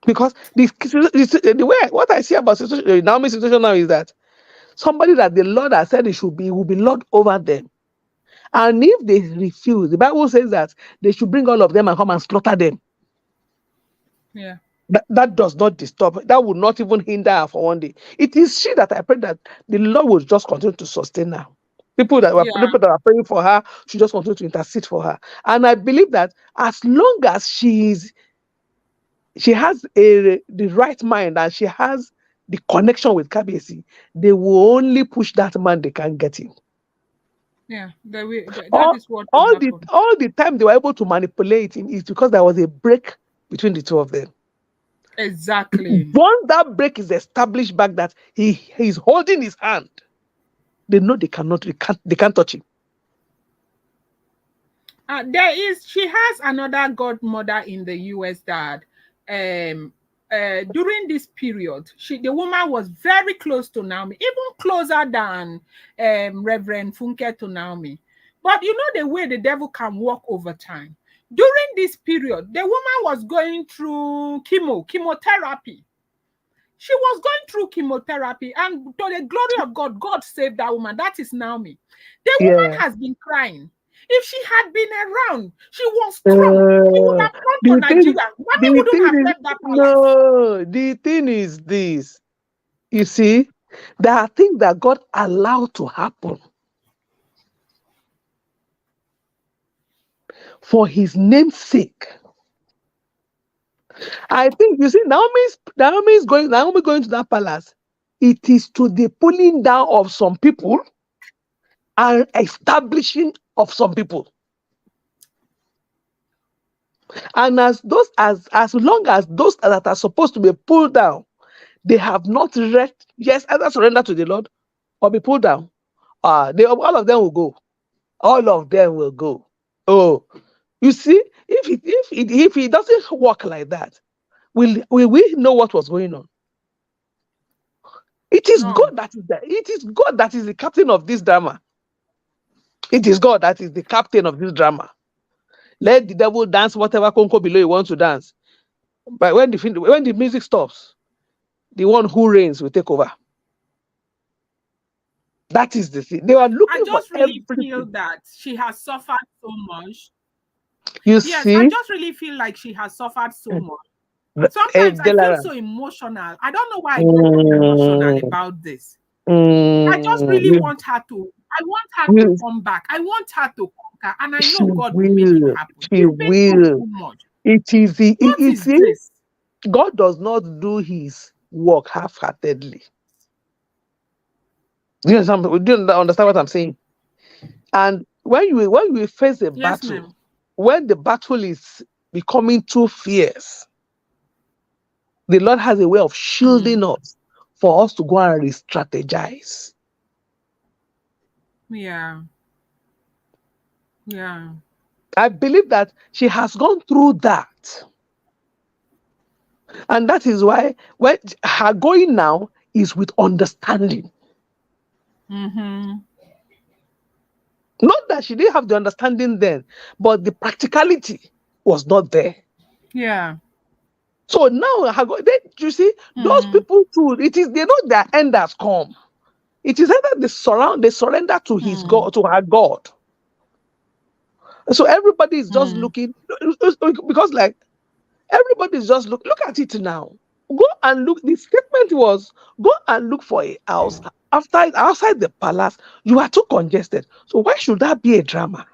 Because the way what I see about Naomi's situation now is that somebody that the Lord has said it should be will be Lord over them. And if they refuse, the Bible says that they should bring all of them and come and slaughter them. Yeah. That does not disturb. That would not even hinder her for one day. It is she that I pray that the Lord will just continue to sustain her. Yeah. People that are praying for her should just continue to intercede for her. And I believe that as long as she has the right mind and she has the connection with KBC, they will only push that man they can get him. Yeah. That All, is what will happen. all the time they were able to manipulate him is because there was a break between the two of them. Exactly. Once that break is established back that he's holding his hand, they know they can't touch him. She has another godmother in the US that um during this period, the woman was very close to Naomi, even closer than Reverend Funke to Naomi. But you know the way the devil can work over time. During this period, the woman was going through chemotherapy. She was going through chemotherapy, and to the glory of God, God saved that woman. That is Naomi. The woman Yeah. has been crying. If she had been around, she was strong. She would Uh, have come to the thing, Nigeria. Mommy the wouldn't thing have is left that palace. no. The thing is this. You see, there are things that God allowed to happen for His name's sake. I think you see, Naomi going to that palace. It is to the pulling down of some people and establishing of some people. And as long as those that are supposed to be pulled down, they have not read, yes, either surrender to the Lord or be pulled down. All of them will go. All of them will go. Oh, you see, if it doesn't work like that, will we know what was going on? It is No. God that is there. It is God that is the captain of this drama. It is God that is the captain of this drama. Let the devil dance whatever conco below he wants to dance. But when the music stops, the one who reigns will take over. That is the thing. They are I looking for just really feel everything. that she has suffered so much. You Yes, I see, just really feel like she has suffered so much. Sometimes I feel Delara. so emotional. I don't know why I get so emotional Mm, about this. I just mm, really want her to, I want her to you, come back. I want her to conquer, and I she know God will make it will. happen. She She's been through will. too much. It is What you is see, this? God does not do His work half-heartedly. Do you understand what I'm saying? And when you face a Yes, battle, ma'am. when the battle is becoming too fierce, the Lord has a way of Mm. shielding us for us to go and re-strategize. Yeah, yeah. I believe that she has gone through that. And that is why when her going now is with understanding. Mm-hmm. Not that she didn't have the understanding then, but the practicality was not there. Yeah. So now, you see, those Mm, people too, they know their end has come. It is either they surrender to his mm, God, to her God. So everybody is just mm. looking, because like everybody is just look at it now. Go and look. The statement was, go and look for a house outside the palace. You are too congested. So why should that be a drama?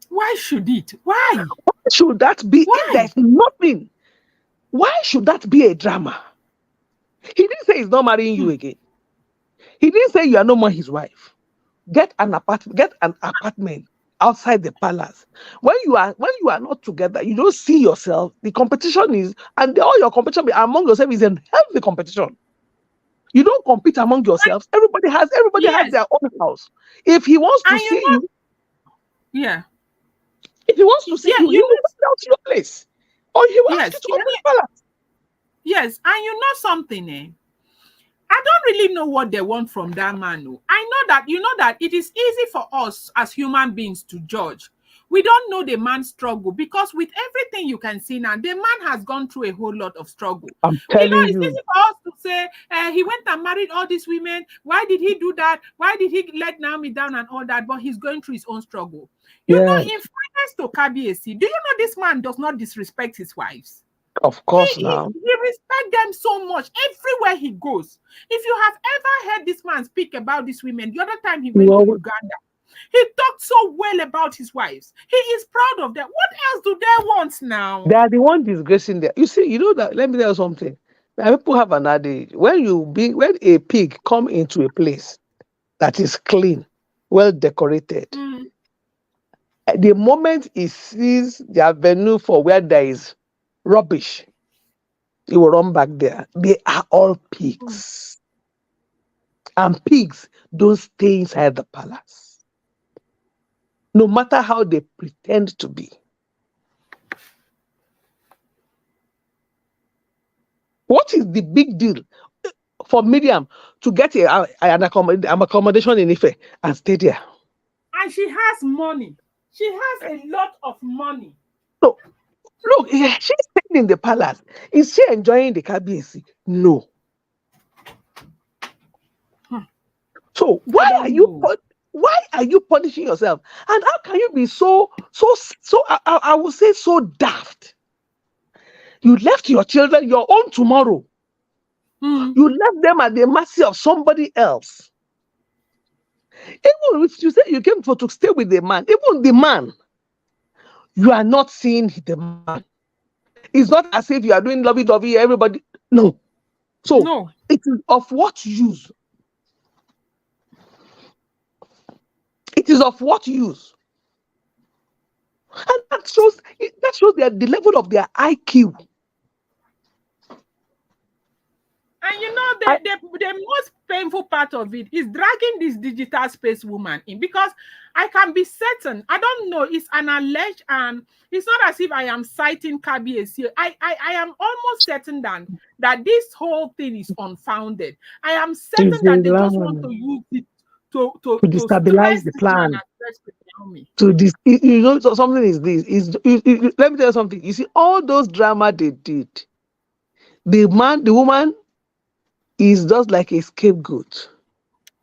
Why should it? Why? Why should that be if Why? there's nothing? Why should that be a drama? He didn't say he's not marrying you Hmm. again. He didn't say you are no more his wife. Get an apartment outside the palace. When you are not together, you don't see yourself. The competition is, and all your competition among yourself is a healthy competition. You don't compete among And yourselves. Everybody has yes, their own house. If he wants to and see you, yeah, if he wants to see yeah, you, he will come down to your place, or he will ask you yes, to come to the palace. yes, and you know something, eh? I don't really know what they want from that man. Oh. I know that it is easy for us as human beings to judge. We don't know the man's struggle because with everything you can see now, the man has gone through a whole lot of struggle. I'm telling It's you, easy for us to say he went and married all these women. Why did he do that? Why did he let Naomi down and all that? But he's going through his own struggle. yes, In fairness to Kabiesi, do you know this man does not disrespect his wives? of course now. He respects them so much everywhere he goes. If you have ever heard this man speak about these women, the other time he You went to always, Uganda, he talked so well about his wives. He is proud of them. What else do they want they now? are the one disgracing them. You see, you know that. Let me tell you something. People have an adage. When a pig come into a place that is clean, well decorated, Mm, the moment he sees the avenue for where there is rubbish, he will run back there. They are all mm. pigs. And pigs don't stay inside the palace, no matter how they pretend to be. What is the big deal for Miriam to get an accommodation in Ife and stay there? And she has money. She has a lot of money. So, look, she's staying in the palace. Is she enjoying the KBC? No. Hmm, So I don't know. why are you punishing yourself? And how can you be so I would say so daft? You left your children your own tomorrow. Hmm. You left them at the mercy of somebody else. Even if you say you came for to stay with the man, even the man, you are not seeing the man. It's not as if you are doing lovey-dovey, everybody. No. So No. it is of what use? It is of what use? And that shows the level of their IQ. And you know, I, the most painful part of it is dragging this digital space woman in because I can be certain, I don't know, it's an alleged, and it's not as if I am citing KBS. I am almost certain that this whole thing is unfounded. I am is certain a that they just want lie to use it to to destabilize stress the this man plan. and stress Naomi. So something is this. Let me tell you something. You see, all those drama they did, the woman is just like a scapegoat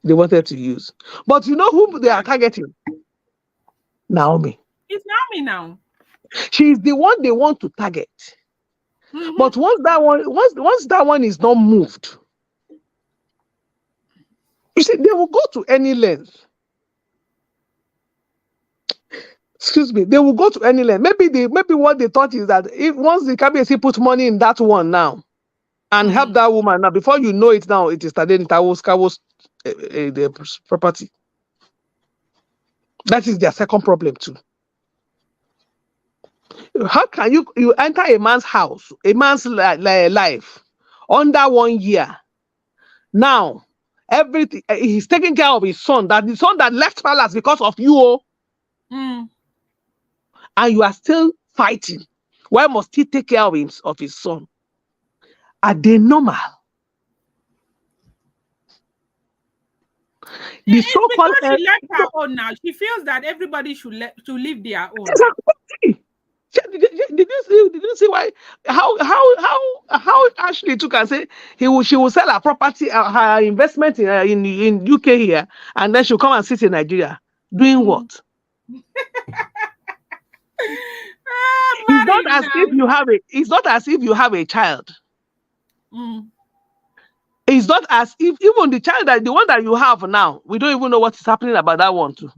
they wanted to use. But you know whom they are targeting? Naomi. It's Naomi now. She's the one they want to target. Mm-hmm. But once that one is not moved, you see, they will go to any length. Excuse me, they will go to any length. Maybe what they thought is that if once the KBC put money in that one now and help Mm. that woman now, before you know it now, it is Tade Kawo's the property. That is their second problem too. How can you enter a man's house, a man's life under 1 year? Now, everything he's taking care of his son, that the son that left palace because of you, Mm. and you are still fighting. Why must he take care of his son? Are they normal? The It's so-called because she left her own now. She feels that everybody should leave their own. exactly. Did you see why? How Ashley too can say she will sell her property, her investment in UK here, and then she'll come and sit in Nigeria doing Mm. what? It's not Marry as if now. you have a. It's not as if you have a child. Mm. It's not as if even the one that you have now, we don't even know what is happening about that one too.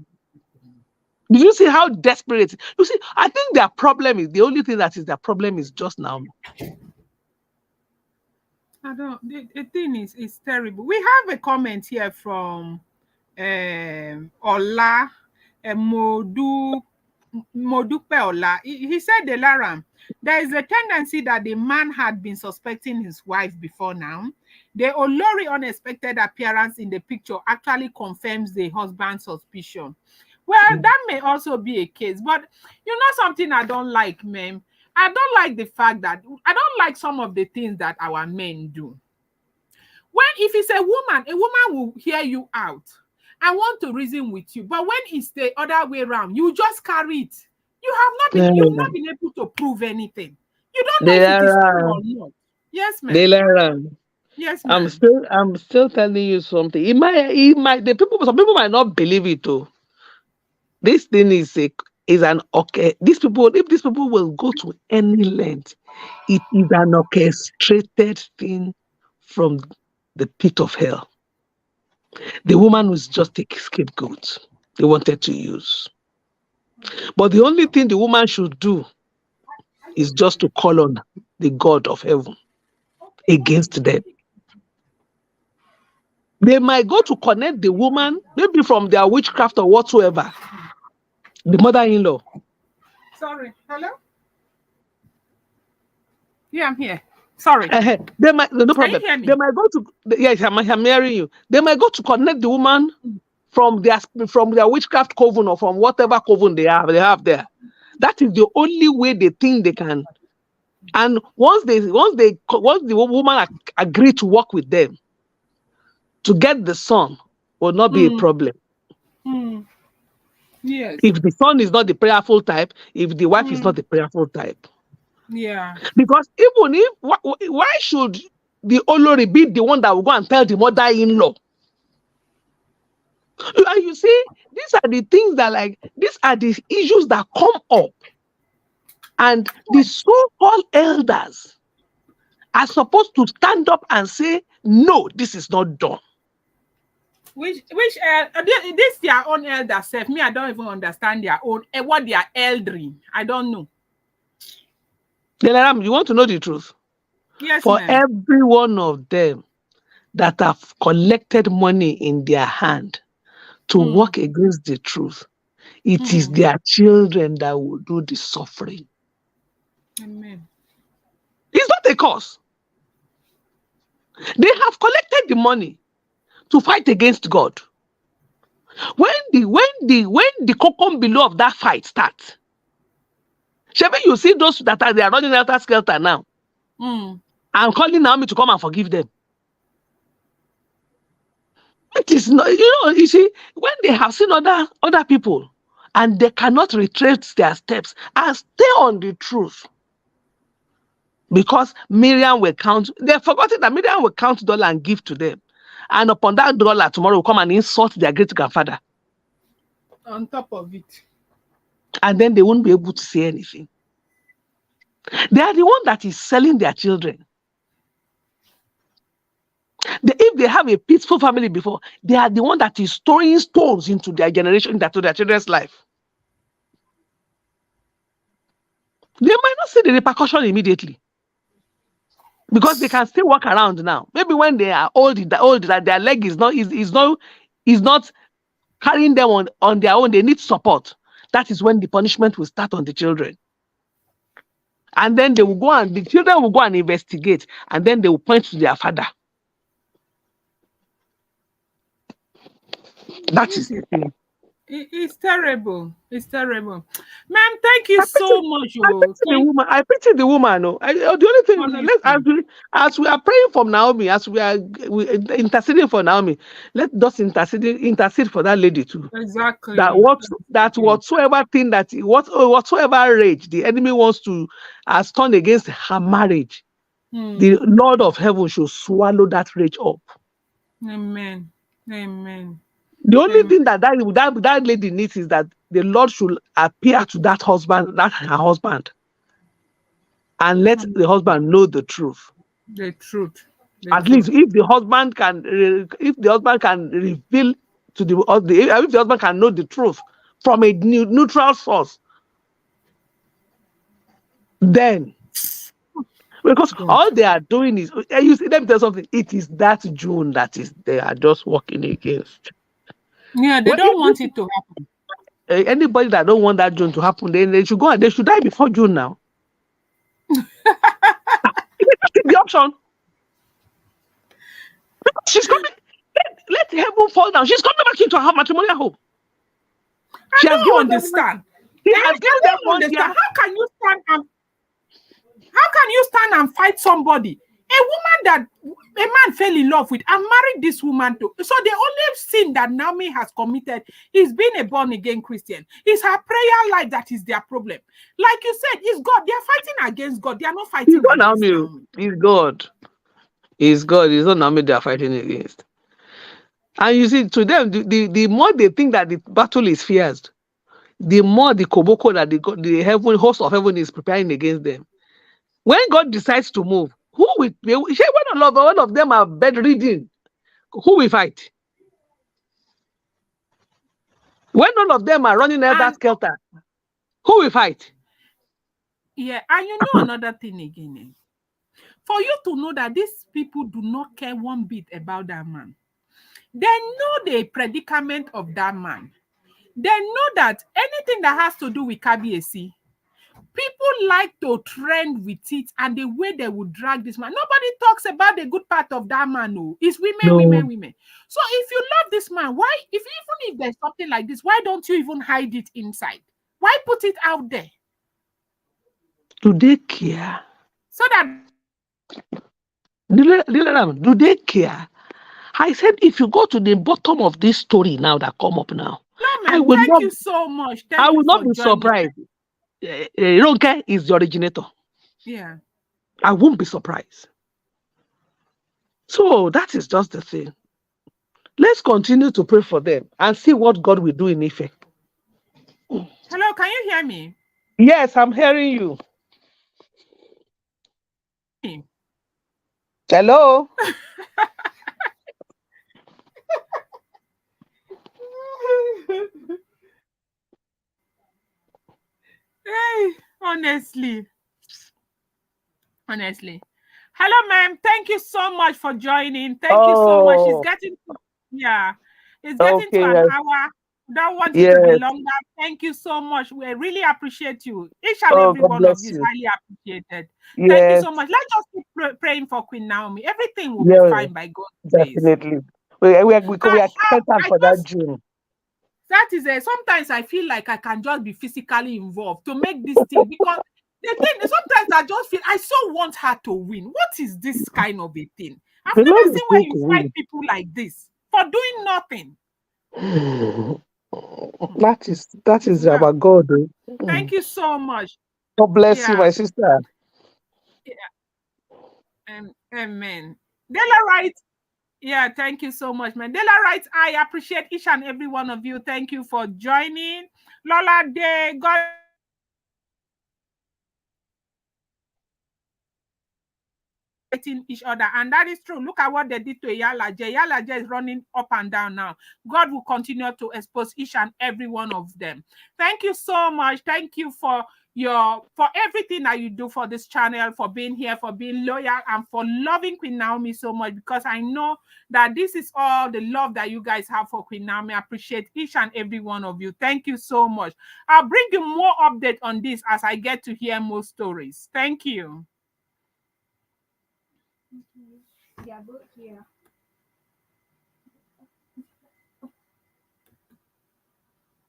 Did you see how desperate? You see, I think their problem is the only thing that is their problem is just now. I don't. The thing is terrible. We have a comment here from Ola Modu Modupe Ola. He said, Delaram, there is a tendency that the man had been suspecting his wife before now. The Olori unexpected appearance in the picture actually confirms the husband's suspicion. Well, that may also be a case, but you know something I don't like, ma'am. I don't like the fact that I don't like some of the things that our men do. When if it's a woman will hear you out and want to reason with you. But when it's the other way around, you just carry it. You've not been able to prove anything. You don't know They if it is true are. or not. Yes, They ma'am. learn. Yes, I'm ma'am. still I'm still telling you something. Some people might not believe it too. This thing is an okay. If these people will go to any length, it is an orchestrated thing from the pit of hell. The woman was just a scapegoat they wanted to use. But the only thing the woman should do is just to call on the God of heaven against them. They might go to connect the woman, maybe from their witchcraft or whatsoever, the mother-in-law. Sorry. Hello? Yeah, I'm here. Sorry. They might, no Can you problem. hear They me? might go to, yes, I'm hearing you. They might go to connect the woman from their witchcraft coven or from whatever coven they have there. That is the only way they think they can. And once the woman agree to work with them to get the son, will not be a Mm, problem. mm, yes. If the son is not the prayerful type, if the wife is not Mm, the prayerful type. yeah. Because even if, why should the Olori be the one that will go and tell the mother-in-law? And you see, these are the things these are the issues that come up. And the so-called elders are supposed to stand up and say, no, this is not done. This their own elder self. Me, I don't even understand their own what they are eldering. I don't know. Delaram, you want to know the truth? Yes, For ma'am. every one of them that have collected money in their hand to Mm, work against the truth, it is mm, their children that will do the suffering. amen. It's not a cause. They have collected the money to fight against God. When the cocon below of that fight starts, Shebi, you see those that they are running helter skelter now. Mm, I'm calling Naomi to come and forgive them. It is not, you see, when they have seen other people and they cannot retrace their steps and stay on the truth. Because Miriam will count, they've forgotten that Miriam will count dollar and give to them. And upon that dollar, tomorrow will come and insult their great grandfather. on top of it. And then they won't be able to say anything. They are the one that is selling their children. If they have a peaceful family before, they are the one that is throwing stones into their generation, to their children's life. They might not see the repercussion immediately because they can still walk around now. Maybe when they are old that their leg is not carrying them on their own, they need support. That is when the punishment will start on the children. And then the children will go and investigate, and then they will point to their father. That is the thing. It's terrible. It's terrible. Ma'am, thank you I pity, so much. I Oh, pity the thank woman. I pity the woman. No, the only thing, honestly. as we are praying for Naomi, interceding for Naomi, let us intercede for that lady too. Exactly. That Exactly. whatsoever thing whatsoever rage the enemy wants to has turned against her marriage, the Hmm. Lord of heaven should swallow that rage up. Amen. Amen. The only Amen. thing that lady needs is that the Lord should appear to that her husband, and let Hmm. the husband know the truth. The truth. The At least truth. if the husband can reveal to if the husband can know the truth from a neutral source, then, because God. all they are doing is, you see, let me tell you something. It is that June that is they are just working against. Yeah, they Well, don't want it to happen. anybody that don't want that June to happen, then they should go and they should die before June now. Take the option. She's coming. Let heaven fall down. She's coming back into her matrimonial home. I She has don't given them. understand. He Eh? has I given them don't one year. understand. How can you stand and fight somebody? A woman that a man fell in love with and married this woman to. So the only sin that Naomi has committed is being a born again Christian. It's her prayer life that is their problem. Like you said, it's God. They are fighting against God. They are not He's fighting not against Naomi. Naomi. He's God. He's God. He's not Naomi they are fighting against. And you see, to them, the more they think that the battle is fierce, the more the koboko that the heaven host of heaven is preparing against them. When God decides to move, who will when all of them are bedridden, who will fight? When all of them are running elder And skelter, who will fight? yeah, and you know another thing again. For you to know that these people do not care one bit about that man. They know the predicament of that man. They know that anything that has to do with KBAC, people like to trend with it and the way they would drag this man. Nobody talks about the good part of that man. No, it's women, women, No. women. So if you love this man, why, even if there's something like this, why don't you even hide it inside? Why put it out there? Do they care? So that Do they care? I said, if you go to the bottom of this story now that come up now, no, I ma'am, will thank not, you so much. I Thank you will not for be joining. surprised. Ronke is the originator. Yeah. I won't be surprised. So that is just the thing. Let's continue to pray for them and see what God will do in Ife. Hello, can you hear me? Yes, I'm hearing you. Hello. Hey, honestly. Honestly. Hello, ma'am. Thank you so much for joining. Thank you so much. Oh, Yeah, it's getting to okay. an Yes. hour. Don't want it to be Yes. longer. Thank you so much. We really appreciate you. Each and Oh, every God one of bless you is you. highly appreciated. Thank you Yes. so much. Let's just keep praying for Queen Naomi. Everything will be Yeah, fine by God's grace. definitely. We are I, expectant I for that just June. that is a sometimes I feel like I can just be physically involved to make this thing because the thing sometimes I just feel I so want her to win. What is this kind of a thing? I've The never Lord is seen where going you to fight win. people like this for doing nothing. Hmm. That is Well, our God. thank you so much. God bless you, Yeah, my sister. yeah, amen. Della writes, yeah, thank you so much, man. Della writes, I appreciate each and every one of you. Thank you for joining. Lola Day, God fighting each other. And that is true. Look at what they did to Yalaje. Yalaje is running up and down now. God will continue to expose each and every one of them. Thank you so much. Thank you for everything that you do for this channel, for being here, for being loyal, and for loving Queen Naomi so much, because I know that this is all the love that you guys have for Queen Naomi. I appreciate each and every one of you. Thank you so much. I'll bring you more update on this as I get to hear more stories. Thank you. Yeah, both here.